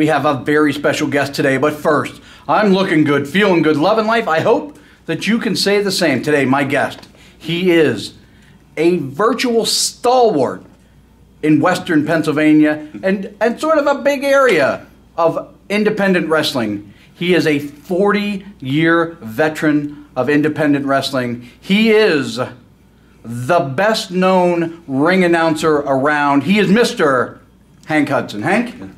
We have a very special guest today, but first, I'm looking good, feeling good, loving life. I hope that you can say the same. Today, my guest, he is a virtual stalwart in Western Pennsylvania and sort of a big area of independent wrestling. He is a 40-year veteran of independent wrestling. He is the best known ring announcer around. He is Mr. Hank Hudson. Hank?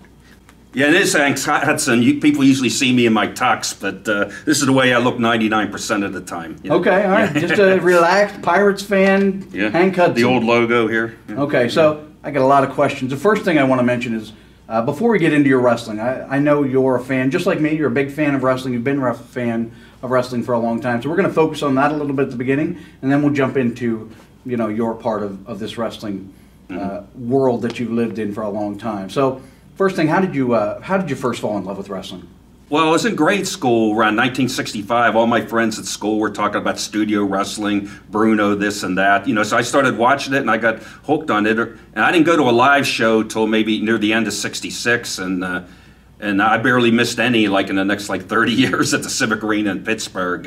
Yeah, it is Hank Hudson. People usually see me in my tux, but this is the way I look 99% of the time. You know? Okay, all right. Just a relaxed Pirates fan, yeah. Hank Hudson. The old logo here. Yeah. Okay, so I got a lot of questions. The first thing I want to mention is, before we get into your wrestling, I know you're a fan, just like me, you're a big fan of wrestling. You've been a fan of wrestling for a long time. So we're going to focus on that a little bit at the beginning, and then we'll jump into, you know, your part of this wrestling world that you've lived in for a long time. So first thing, how did you first fall in love with wrestling? Well, I was in grade school around 1965. All my friends at school were talking about studio wrestling, Bruno, this and that. You know, so I started watching it and I got hooked on it. And I didn't go to a live show till maybe near the end of '66, and I barely missed any like in the next like 30 years at the Civic Arena in Pittsburgh.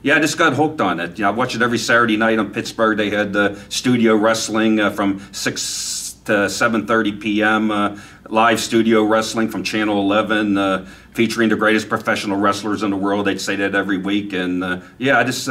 Yeah, I just got hooked on it. You know, I watched it every Saturday night in Pittsburgh. They had studio wrestling from 6 to 7:30 p.m. Live studio wrestling from Channel 11, featuring the greatest professional wrestlers in the world. They'd say that every week, and yeah, I just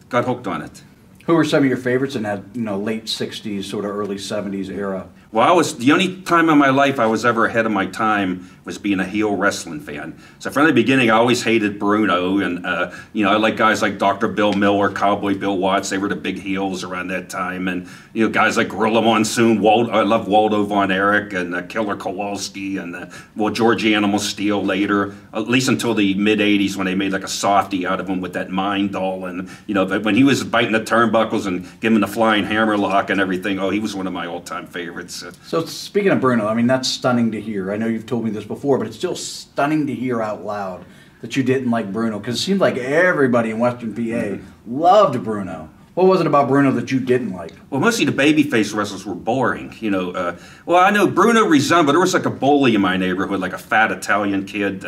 got hooked on it. Who were some of your favorites in that, you know, late '60s, sort of early '70s era? Well, the only time in my life I was ever ahead of my time was being a heel wrestling fan. So from the beginning, I always hated Bruno, and you know, I like guys like Dr. Bill Miller, Cowboy Bill Watts. They were the big heels around that time, and you know, guys like Gorilla Monsoon. I love Waldo Von Erich and Killer Kowalski, and well, George Animal Steel later, at least until the mid '80s when they made like a softie out of him with that Mind Doll, and you know, but when he was biting the turnbuckles and giving the flying hammerlock and everything, oh, he was one of my all-time favorites. So speaking of Bruno, I mean, that's stunning to hear. I know you've told me this before, but it's still stunning to hear out loud that you didn't like Bruno, because it seemed like everybody in Western PA loved Bruno. What was it about Bruno that you didn't like? Well, mostly the babyface wrestlers were boring, you know. Well, I know Bruno resembled, but there was like a bully in my neighborhood, like a fat Italian kid.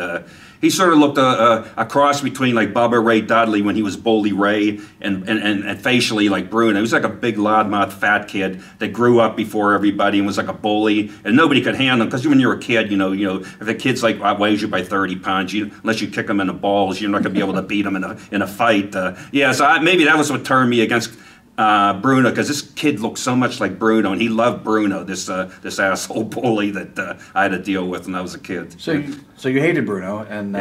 He sort of looked a cross between like Bubba Ray Dudley when he was Bully Ray and facially like Bruno. He was like a big loudmouth fat kid that grew up before everybody and was like a bully, and nobody could handle him, because when you're a kid, you know, if the kid's like outweighs you by 30 pounds, unless you kick him in the balls, you're not going to be able to beat him in a fight. Yeah, so maybe that was what turned me against Bruno, because this kid looked so much like Bruno, and he loved Bruno, this asshole bully that I had to deal with when I was a kid. So you hated Bruno, and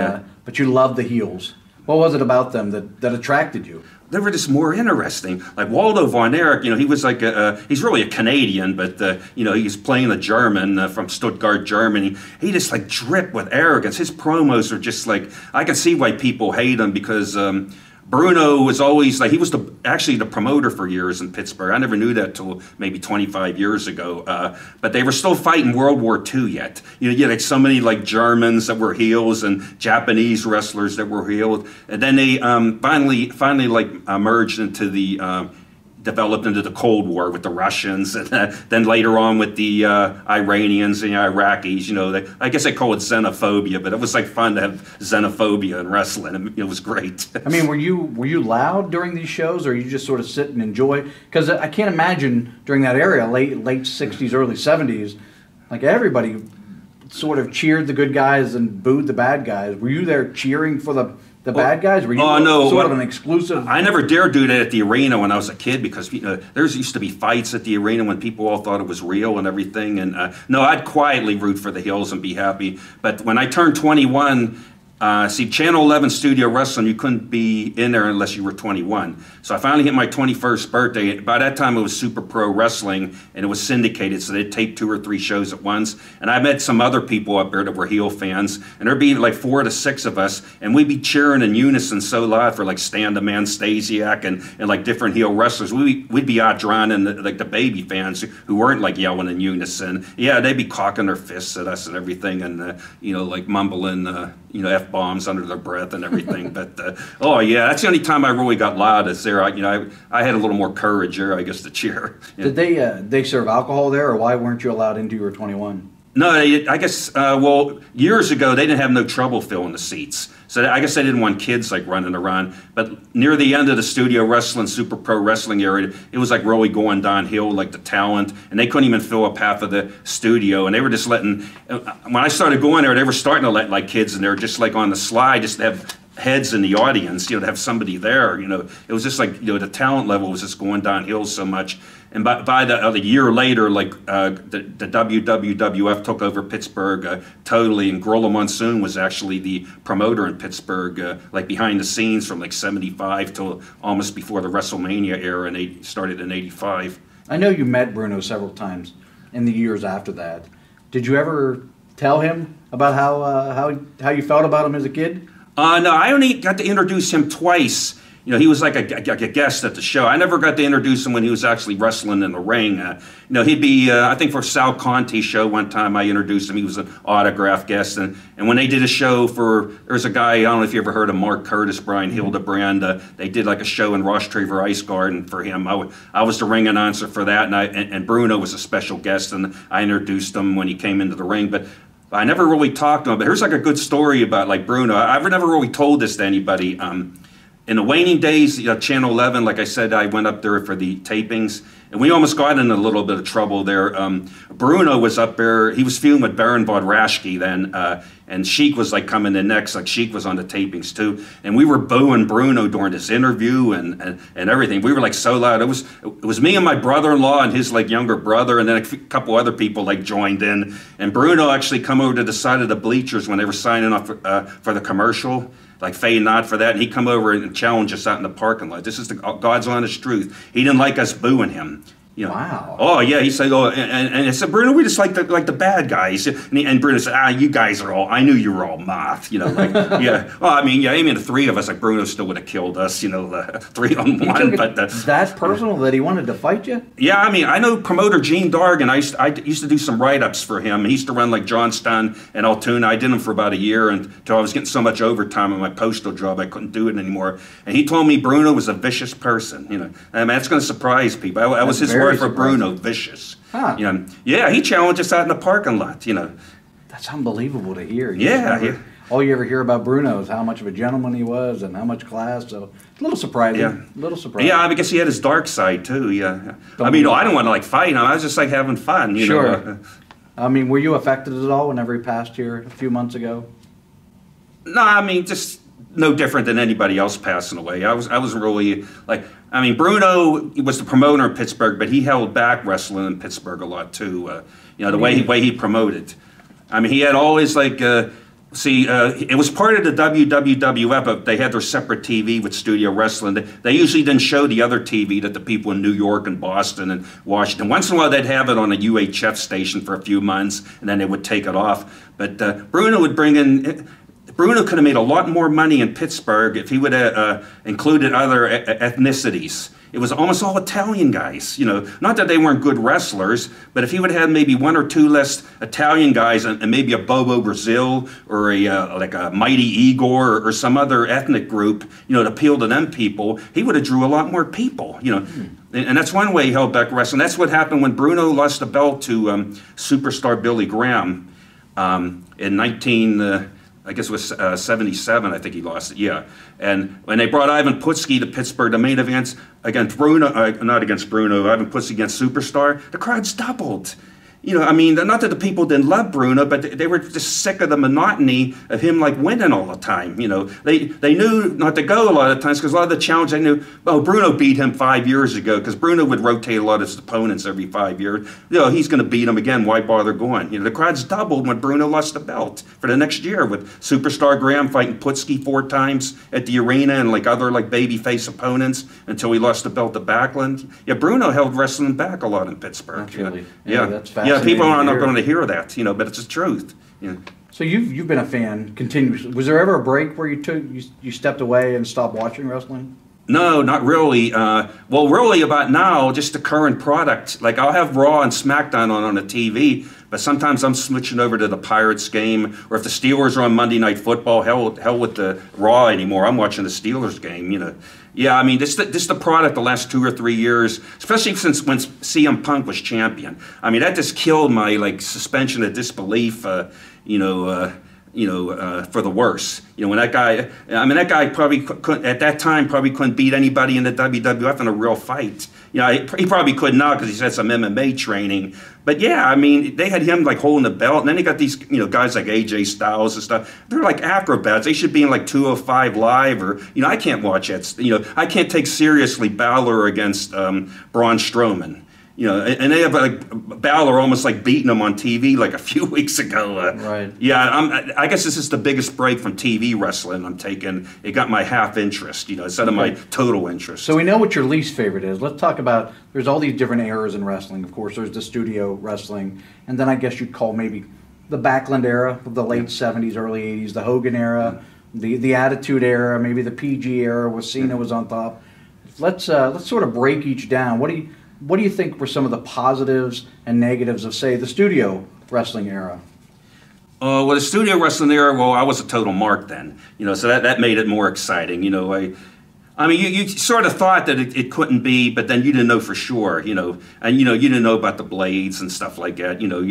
but you loved the heels. What was it about them that attracted you? They were just more interesting. Like Waldo Von Erich, you know, he was like he's really a Canadian, but you know, he's playing a German from Stuttgart, Germany. He just like dripped with arrogance. His promos are just like, I can see why people hate him, because Bruno was always like, he was actually the promoter for years in Pittsburgh. I never knew that till maybe 25 years ago. But they were still fighting World War II yet. You know, you had like so many like Germans that were heels and Japanese wrestlers that were healed. And then they finally like merged into the developed into the Cold War with the Russians, and then later on with the Iranians and the Iraqis. You know, I guess they call it xenophobia, but it was like fun to have xenophobia in wrestling. It was great. I mean, were you loud during these shows, or you just sort of sit and enjoy? Because I can't imagine during that era, late '60s, early '70s, like everybody sort of cheered the good guys and booed the bad guys. Were you there cheering for the bad guys? Were you sort of an exclusive? I never dared do that at the arena when I was a kid, because there used to be fights at the arena when people all thought it was real and everything. And no, I'd quietly root for the heels and be happy. But when I turned 21, see, Channel 11 studio wrestling, you couldn't be in there unless you were 21. So I finally hit my 21st birthday. By that time, it was Super Pro Wrestling, and it was syndicated, so they'd tape 2 or 3 shows at once. And I met some other people up there that were heel fans, and there'd be like 4 to 6 of us, and we'd be cheering in unison so loud for like Stan the Man Stasiak and like different heel wrestlers. We'd be outdrawing like the baby fans who weren't like yelling in unison. Yeah, they'd be cocking their fists at us and everything, and you know, like mumbling you know, F-bombs under their breath and everything. But oh yeah, that's the only time I really got loud, is there. You know, I had a little more courage there, I guess, to cheer. Yeah. Did they serve alcohol there, or why weren't you allowed into your 21? No, I guess, well, years ago, they didn't have no trouble filling the seats. So I guess they didn't want kids like running around. But near the end of the studio wrestling, super pro wrestling area, it was like really going downhill, like the talent. And they couldn't even fill up half of the studio. And they were just letting, when I started going there, they were starting to let like kids in there just like on the slide, just to have heads in the audience, to have somebody there, It was just like, the talent level was just going downhill so much. And by the year later, like the WWF took over Pittsburgh totally, and Gorilla Monsoon was actually the promoter in Pittsburgh, like behind the scenes from like '75 till almost before the WrestleMania era, and they started in '85. I know you met Bruno several times in the years after that. Did you ever tell him about how you felt about him as a kid? No, I only got to introduce him twice. He was like a guest at the show. I never got to introduce him when he was actually wrestling in the ring. He'd be, I think for Sal Conti's show one time I introduced him. He was an autograph guest. And when they did a show there's a guy, I don't know if you ever heard of Mark Curtis, Brian Hildebrand. They did like a show in Ross Traver Ice Garden for him. I was the ring announcer for that. And Bruno was a special guest. And I introduced him when he came into the ring. But I never really talked to him. But here's like a good story about like Bruno. I've never really told this to anybody. In the waning days, Channel 11, like I said, I went up there for the tapings, and we almost got in a little bit of trouble there. Bruno was up there. He was feuding with Baron von Raschke then, and Sheik was like coming in next. Like Sheik was on the tapings too, and we were booing Bruno during this interview and everything. We were like so loud. It was me and my brother-in-law and his like younger brother, and then a couple other people like joined in. And Bruno actually come over to the side of the bleachers when they were signing off for the commercial, like fading out for that, and he come over and challenged us out in the parking lot. This is the God's honest truth. He didn't like us booing him. Wow. Oh yeah, he said, and I said, Bruno, we just like the bad guys. And Bruno said, you guys are all. I knew you were all moth. Yeah. Well, I mean, the three of us, like Bruno, still would have killed us. 3-on-1. But that's personal that he wanted to fight you. Yeah, I know promoter Gene Dargan. I used to do some write-ups for him. He used to run like Johnstown and Altoona. I did him for about a year until I was getting so much overtime in my postal job I couldn't do it anymore. And he told me Bruno was a vicious person. That's going to surprise people. That was his word for Bruno, vicious. Huh. Yeah, he challenged us out in the parking lot. That's unbelievable to hear. All you ever hear about Bruno is how much of a gentleman he was and how much class. So it's a little surprising. Yeah. A little surprising. Yeah, I guess he had his dark side too. Yeah. I don't want to like fight him. I was just like having fun. Sure. Were you affected at all whenever he passed here a few months ago? No, just no different than anybody else passing away. I wasn't really like. Bruno was the promoter in Pittsburgh, but he held back wrestling in Pittsburgh a lot too. The way he promoted. He had always like. It was part of the WWF, but they had their separate TV with studio wrestling. They usually didn't show the other TV that the people in New York and Boston and Washington. Once in a while, they'd have it on a UHF station for a few months, and then they would take it off. But Bruno would bring in. Bruno could have made a lot more money in Pittsburgh if he would have included other ethnicities. It was almost all Italian guys, Not that they weren't good wrestlers, but if he would have had maybe one or two less Italian guys and maybe a Bobo Brazil or a Mighty Igor or some other ethnic group, to appeal to them people, he would have drew a lot more people, And that's one way he held back wrestling. That's what happened when Bruno lost the belt to superstar Billy Graham in I guess it was 77, I think he lost it, yeah. And when they brought Ivan Putski to Pittsburgh, the main events against Bruno, not against Bruno, Ivan Putski against Superstar, the crowds doubled. Not that the people didn't love Bruno, but they were just sick of the monotony of him like winning all the time. They knew not to go a lot of times because a lot of the challenge they knew. Oh, Bruno beat him 5 years ago because Bruno would rotate a lot of his opponents every 5 years. He's going to beat him again. Why bother going? The crowds doubled when Bruno lost the belt for the next year with Superstar Graham fighting Putski 4 times at the arena and like other like babyface opponents until he lost the belt to Backlund. Yeah, Bruno held wrestling back a lot in Pittsburgh. Really? Yeah, that's fascinating. Yeah, people are not going to hear that, but it's the truth. So you've been a fan continuously. Was there ever a break where you stepped away and stopped watching wrestling? No, not really. Well, really about now, just the current product. Like I'll have Raw and SmackDown on the TV, but sometimes I'm switching over to the Pirates game, or if the Steelers are on Monday Night Football, hell with the Raw anymore. I'm watching the Steelers game, you know. Yeah, I mean, this the product the last 2 or 3 years, especially since when CM Punk was champion. I mean, that just killed my like suspension of disbelief. For the worse. You know, when that guy, I mean, that guy probably couldn't, at that time, probably couldn't beat anybody in the WWF in a real fight. You know, he probably could now because he's had some MMA training. But yeah, I mean, they had him like holding the belt, and then they got these, you know, guys like AJ Styles and stuff. They're like acrobats. They should be in like 205 Live, or, you know, I can't watch that. You know, I can't take seriously Balor against Braun Strowman. You know, and they have like Balor almost like beating him on TV like a few weeks ago. Right. Yeah, I guess this is the biggest break from TV wrestling I'm taking. It got my half interest, you know, instead of my total interest. So we know what your least favorite is. Let's talk about, there's all these different eras in wrestling. Of course, there's the studio wrestling, and then I guess you'd call maybe the Backlund era of the late 70s, early 80s, the Hogan era, the Attitude era, maybe the PG era where Cena was on top. Let's sort of break each down. What do you think were some of the positives and negatives of, say, the studio wrestling era? Well, the studio wrestling era, well, I was a total mark then, you know, so that made it more exciting, you know. I mean, you sort of thought that it couldn't be, but then you didn't know for sure, you know, and, you know, you didn't know about the blades and stuff like that, you know,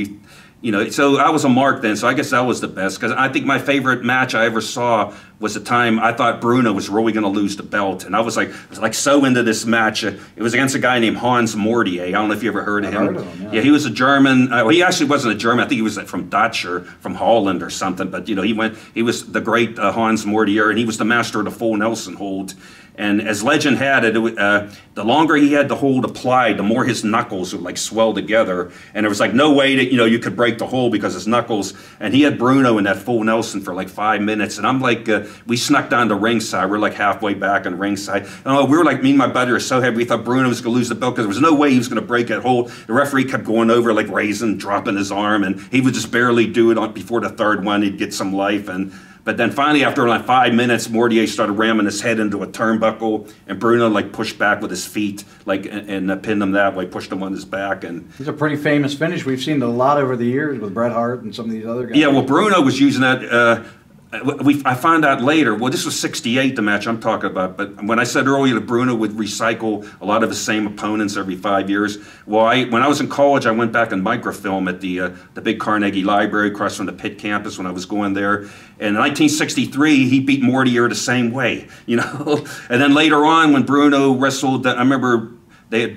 so I was a mark then, so I guess that was the best, because I think my favorite match I ever saw was the time I thought Bruno was really going to lose the belt, and I was like so into this match. It was against a guy named Hans Mortier. I don't know if you ever heard of him. Heard of him, yeah, he was a German. Well, he actually wasn't a German. I think he was from Dutch or from Holland or something, but, you know, he was the great Hans Mortier, and he was the master of the full Nelson hold. And as legend had it, the longer he had the hold applied, the more his knuckles would like swell together. And there was like no way that, you know, you could break the hold because his knuckles. And he had Bruno in that full Nelson for like 5 minutes. And I'm like, we snuck down to ringside. We're like halfway back in ringside. We were like, me and my buddy were so heavy, we thought Bruno was going to lose the belt because there was no way he was going to break that hold. The referee kept going over, like raising, dropping his arm. And he would just barely do it before the third one. He'd get some life. But then finally, after like 5 minutes, Mortier started ramming his head into a turnbuckle, and Bruno like pushed back with his feet, like and pinned him that way, pushed him on his back. And it's a pretty famous finish. We've seen it a lot over the years with Bret Hart and some of these other guys. Yeah, well, Bruno was using that. I found out later, well, this was 68, the match I'm talking about, but when I said earlier that Bruno would recycle a lot of his same opponents every 5 years, well, when I was in college, I went back and microfilm at the big Carnegie Library across from the Pitt campus when I was going there. And in 1963, he beat Mortier the same way, you know. And then later on, when Bruno wrestled, I remember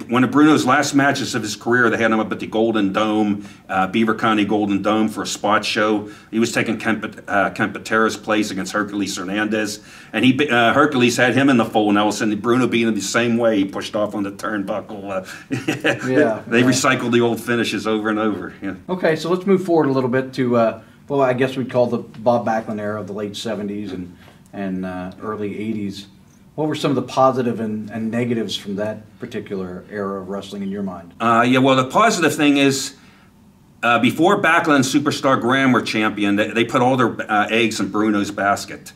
one of Bruno's last matches of his career, they had him up at the Golden Dome, Beaver County Golden Dome, for a spot show. He was taking Ken Patera's place against Hercules Hernandez, and Hercules had him in the full Nelson. Bruno beat him the same way. He pushed off on the turnbuckle. They recycled the old finishes over and over. Yeah. Okay, so let's move forward a little bit to, well, I guess we'd call the Bob Backlund era of the late 70s and early 80s. What were some of the positive and negatives from that particular era of wrestling in your mind? Yeah, well, the positive thing is, before Backlund and Superstar Graham were champion, they put all their eggs in Bruno's basket.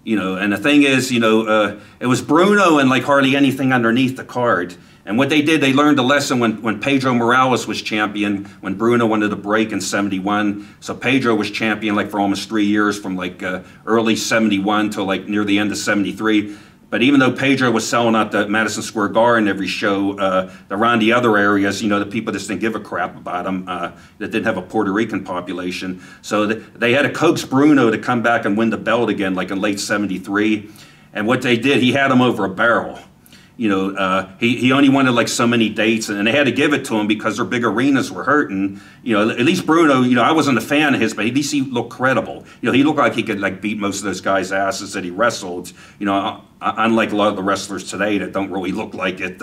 You know, and the thing is, you know, it was Bruno and like hardly anything underneath the card. And what they did, they learned a lesson when Pedro Morales was champion, when Bruno wanted to break in 71. So Pedro was champion like for almost 3 years, from like early 71 till like near the end of 73. But even though Pedro was selling out the Madison Square Garden every show, around the other areas, you know, the people just didn't give a crap about him, that didn't have a Puerto Rican population. So they had to coax Bruno to come back and win the belt again, like in late 73. And what they did, he had him over a barrel. You know, he only wanted like so many dates, and they had to give it to him because their big arenas were hurting. You know, at least Bruno, you know, I wasn't a fan of his, but at least he looked credible. You know, he looked like he could like beat most of those guys' asses that he wrestled. You know, unlike a lot of the wrestlers today that don't really look like it.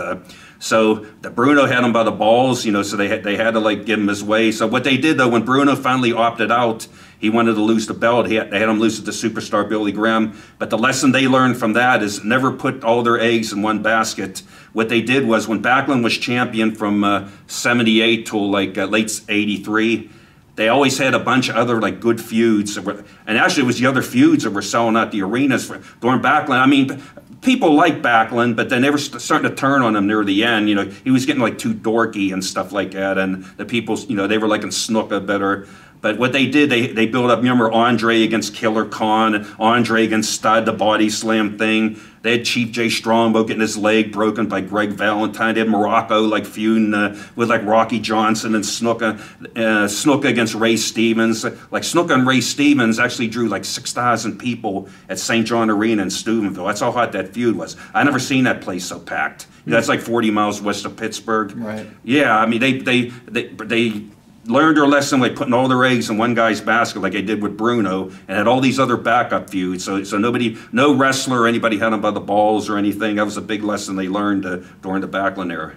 So the Bruno had him by the balls, you know, so they had to like give him his way. So what they did though, when Bruno finally opted out, he wanted to lose the belt. They had him lose it to Superstar Billy Graham. But the lesson they learned from that is never put all their eggs in one basket. What they did was, when Backlund was champion from 78 till like late 83, they always had a bunch of other like good feuds. And actually it was the other feuds that were selling out the arenas during Backlund. I mean, people like Backlund, but then they were starting to turn on him near the end. You know, he was getting like too dorky and stuff like that, and the people, you know, they were liking Snuka better. But what they did, they built up, remember Andre against Killer Khan, and Andre against Stud, the body slam thing. They had Chief Jay Strongbow getting his leg broken by Greg Valentine. They had Morocco like feuding with like Rocky Johnson and Snuka. Snuka against Ray Stevens. Like Snuka and Ray Stevens actually drew like 6,000 people at St. John Arena in Steubenville. That's how hot that feud was. I never seen that place so packed. That's like 40 miles west of Pittsburgh. Right. Yeah, I mean they learned their lesson by putting all their eggs in one guy's basket like they did with Bruno, and had all these other backup feuds. So no wrestler or anybody had them by the balls or anything. That was a big lesson they learned during the Backlund era.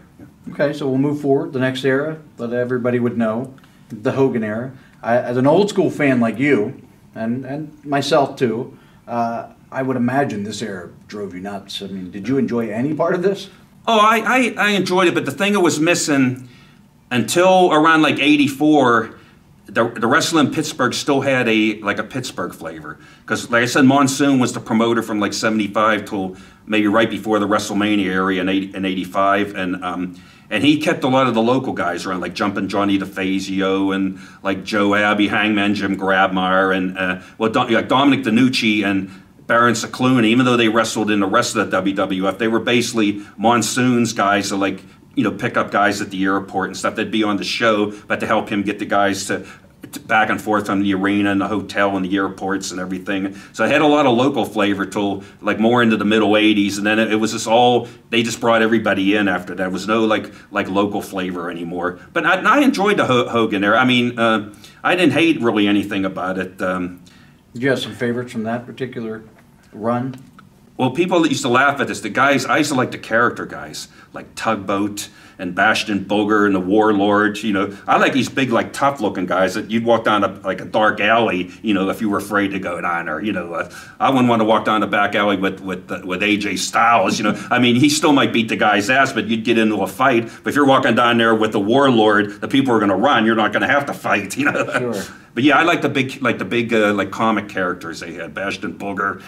Okay, so we'll move forward. The next era that everybody would know, the Hogan era. As an old school fan like you, and myself too, I would imagine this era drove you nuts. I mean, did you enjoy any part of this? Oh, I enjoyed it, but the thing that was missing until around like '84, the wrestling in Pittsburgh still had a Pittsburgh flavor. Because like I said, Monsoon was the promoter from like '75 till maybe right before the WrestleMania era in '85, and he kept a lot of the local guys around, like Jumpin' Johnny DeFazio and like Joe Abbey, Hangman Jim Grabmeyer, and like Dominic DeNucci and Baron Cicluna. Even though they wrestled in the rest of the WWF, they were basically Monsoon's guys, so like, you know, pick up guys at the airport and stuff. They'd be on the show, but to help him get the guys to back and forth from the arena and the hotel and the airports and everything. So I had a lot of local flavor till like more into the middle '80s, and then it was just all, they just brought everybody in after that. There was no like local flavor anymore. But I enjoyed the Hogan era. I mean, I didn't hate really anything about it. Did you have some favorites from that particular run? Well, people used to laugh at this. The guys, I used to like the character guys, like Tugboat and Bastion Booger and the Warlord. You know, I like these big, like tough-looking guys that you'd walk down like a dark alley, you know, if you were afraid to go down there. You know, I wouldn't want to walk down the back alley with AJ Styles. You know, I mean, he still might beat the guy's ass, but you'd get into a fight. But if you're walking down there with the Warlord, the people are going to run. You're not going to have to fight. You know. Sure. But yeah, I like the big comic characters they had, Bastion Booger.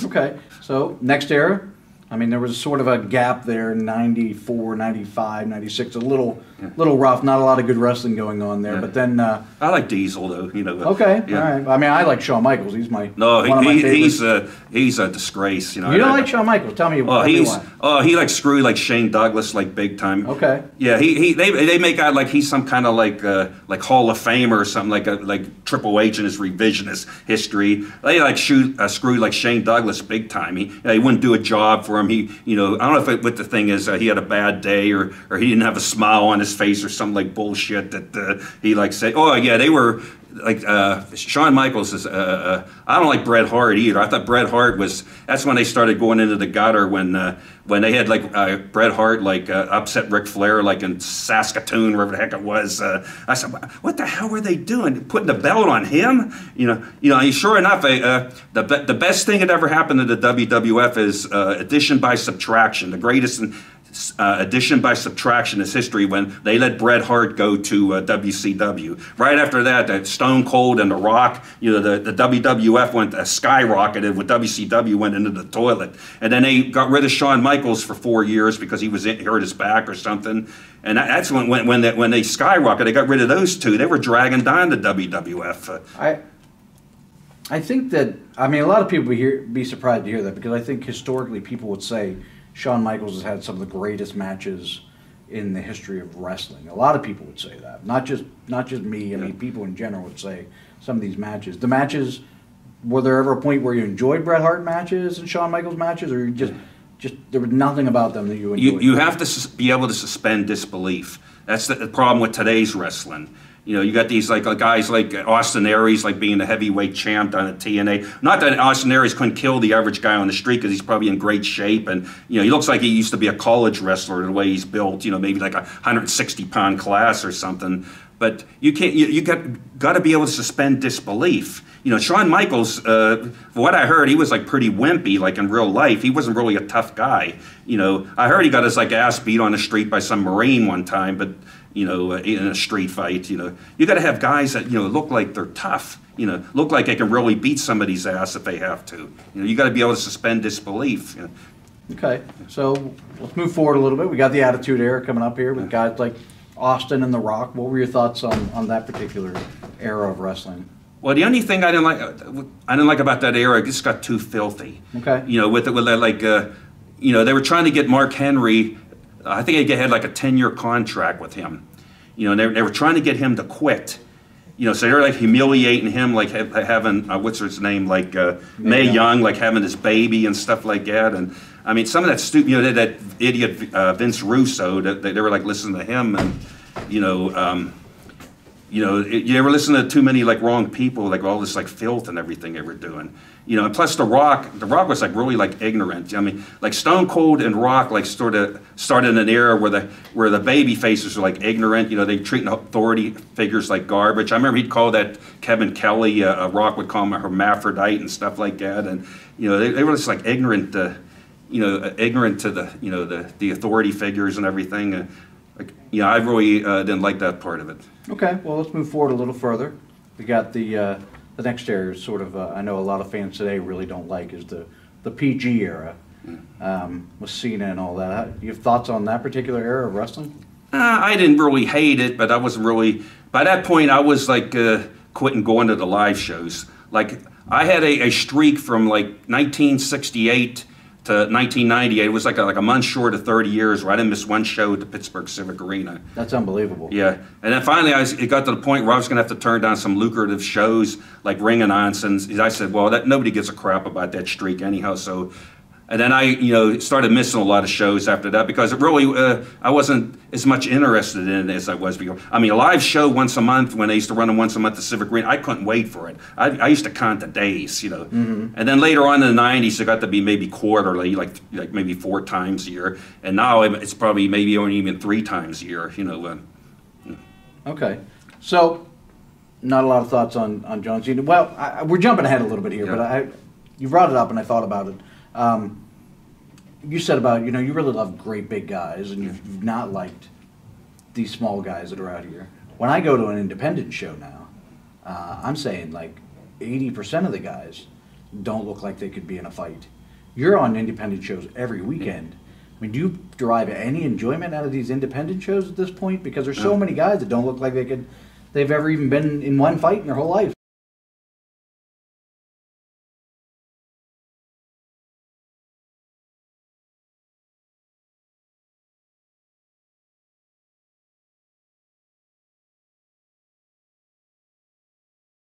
Okay, so next era. I mean, there was sort of a gap there, 94, 95, 96, a little rough, not a lot of good wrestling going on there, but then... I like Diesel, though, you know. Okay, all right. I mean, I like Shawn Michaels. He's one of my favorites. He's a disgrace, you know. You don't like Shawn Michaels? Tell me why. He like screw like Shane Douglas, like big time. Okay. Yeah, they make out like he's some kind of like Hall of Famer or something, like Triple H in his revisionist history. They like screw like Shane Douglas big time. He wouldn't do a job for him. He, you know, I don't know what the thing is. He had a bad day or he didn't have a smile on his face or some like bullshit that he like said. Oh yeah, they were like Shawn Michaels is. I don't like Bret Hart either. I thought Bret Hart was. That's when they started going into the gutter when they had like Bret Hart like upset Ric Flair like in Saskatoon, wherever the heck it was. I said, what the hell were they doing? Putting the belt on him? You know. Sure enough, the best thing that ever happened to the WWF is addition by subtraction. The greatest addition by subtraction is history when they let Bret Hart go to WCW. Right after that, Stone Cold and The Rock, you know, the WWF went skyrocketed when WCW went into the toilet. And then they got rid of Shawn Michaels for 4 years because he hurt his back or something. And that's when they skyrocketed. They got rid of those two. They were dragging down the WWF. I think that, I mean, a lot of people would be surprised to hear that, because I think historically people would say Shawn Michaels has had some of the greatest matches in the history of wrestling. A lot of people would say that. Not just me. I mean, people in general would say some of these matches. The matches, were there ever a point where you enjoyed Bret Hart matches and Shawn Michaels matches, or you just there was nothing about them that you enjoyed? You have to be able to suspend disbelief. That's the problem with today's wrestling. You know, you got these like guys like Austin Aries, like being the heavyweight champ down at TNA. Not that Austin Aries couldn't kill the average guy on the street, because he's probably in great shape, and you know, he looks like he used to be a college wrestler the way he's built. You know, maybe like a 160-pound class or something. But you can't. You got to be able to suspend disbelief. You know, Shawn Michaels, for what I heard, he was like pretty wimpy, like in real life. He wasn't really a tough guy. You know, I heard he got his like ass beat on the street by some Marine one time, but you know, in a street fight, you know, you got to have guys that, you know, look like they're tough. You know, look like they can really beat somebody's ass if they have to. You know, you got to be able to suspend disbelief. You know. Okay, so let's move forward a little bit. We got the Attitude Era coming up here with guys like Austin and The Rock. What were your thoughts on that particular era of wrestling? Well, the only thing I didn't like about that era, it just got too filthy. Okay. You know, with that, like, you know, they were trying to get Mark Henry. I think they had like a 10-year contract with him. You know, and they were trying to get him to quit. You know, so they were like humiliating him, like having what's his name, like Mae Young, like having his baby and stuff like that. And I mean, some of that stupid, you know, that idiot Vince Russo, they were like listening to him, and you know, you ever listen to too many like wrong people, like all this like filth and everything they were doing. You know, and plus The Rock was like really like ignorant. I mean, like Stone Cold and Rock like sort of started in an era where the baby faces were like ignorant. You know, they treating authority figures like garbage. I remember he'd call that Kevin Kelly. Rock would call him a hermaphrodite and stuff like that. And you know, they were just like ignorant. You know, ignorant to the you know the authority figures and everything. Like, you know, I really didn't like that part of it. Okay, well, let's move forward a little further. We got the next era is sort of, I know a lot of fans today really don't like, is the PG era with Cena and all that. You have thoughts on that particular era of wrestling? I didn't really hate it, but I wasn't really, by that point I was like quitting going to the live shows. Like I had a streak from like 1968 to 1998. It was like a month short of 30 years where I didn't miss one show at the Pittsburgh Civic Arena. That's unbelievable. Yeah, and then finally it got to the point where I was going to have to turn down some lucrative shows like Ring of Nonsense. I said, well, nobody gives a crap about that streak anyhow. So, and then I, you know, started missing a lot of shows after that because it really, I wasn't as much interested in it as I was before. I mean, a live show once a month when they used to run them once a month at Civic Arena, I couldn't wait for it. I used to count the days, you know. Mm-hmm. And then later on in the 90s, it got to be maybe quarterly, like maybe 4 times a year. And now it's probably maybe only even 3 times a year, you know. Okay. So, not a lot of thoughts on John Cena. Well, we're jumping ahead a little bit here, yeah. But you brought it up and I thought about it. You said about, you know, you really love great big guys and you've not liked these small guys that are out here. When I go to an independent show now, I'm saying like 80% of the guys don't look like they could be in a fight. You're on independent shows every weekend. I mean, do you derive any enjoyment out of these independent shows at this point? Because there's so many guys that don't look like they've ever even been in one fight in their whole life.